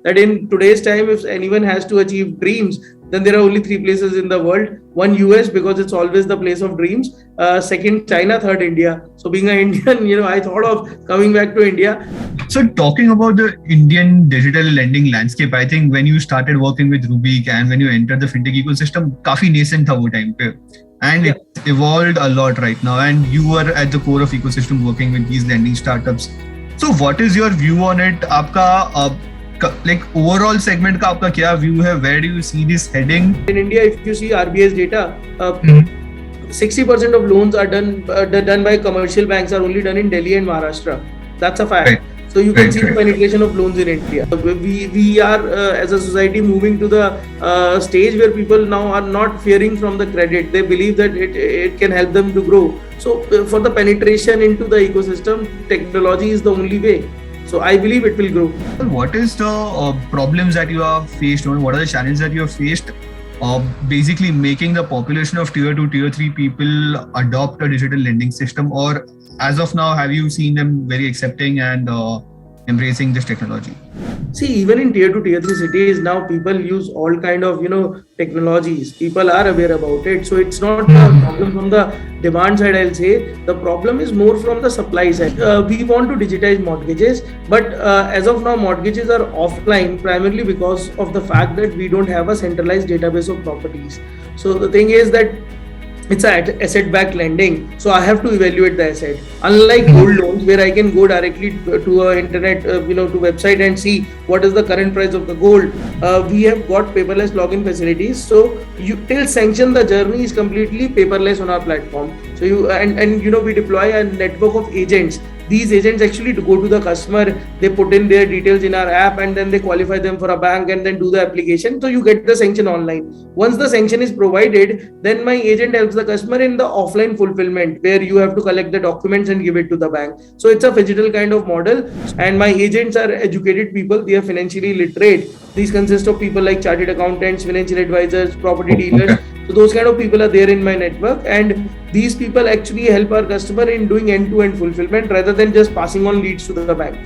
that in today's time, if anyone has to achieve dreams, then there are only three places in the world. One, US, because it's always the place of dreams. Second, China. Third, India. So being an Indian, I thought of coming back to India. So talking about the Indian digital lending landscape, I think when you started working with Rubik and when you entered the fintech ecosystem, काफी nascent था वो time पे, and it's evolved a lot right now. And you were at the core of ecosystem working with these lending startups. So what is your view on it? आपका like overall segment का आपका क्या view है? Where do you see this heading? In India, if you see RBI's data, 60% of loans are done by commercial banks are only done in Delhi and Maharashtra. That's a fact. Right. So you can see the penetration of loans in India. We are as a society moving to the stage where people now are not fearing from the credit. They believe that it can help them to grow. So for the penetration into the ecosystem, technology is the only way. So I believe it will grow. What is the problems that you have faced, or what are the challenges that you have faced? Basically making the population of tier 2, tier 3 people adopt a digital lending system, or as of now, have you seen them very accepting and embracing this technology? See, even in tier 2, tier 3 cities, now people use all kind of, technologies. People are aware about it. So it's not a problem from the demand side, I'll say. The problem is more from the supply side. We want to digitize mortgages, but as of now, mortgages are offline primarily because of the fact that we don't have a centralized database of properties. So the thing is that it's an asset-backed lending, so I have to evaluate the asset. Unlike gold loans, where I can go directly to a internet, to website and see what is the current price of the gold. We have got paperless login facilities, so till sanction the journey is completely paperless on our platform. So we deploy a network of agents. These agents actually go to the customer, they put in their details in our app, and then they qualify them for a bank and then do the application. So you get the sanction online. Once the sanction is provided, then my agent helps the customer in the offline fulfillment, where you have to collect the documents and give it to the bank. So it's a phygital kind of model, and my agents are educated people. They are financially literate. These consist of people like chartered accountants, financial advisors, property dealers. So those kind of people are there in my network, and these people actually help our customer in doing end-to-end fulfillment rather than just passing on leads to the bank.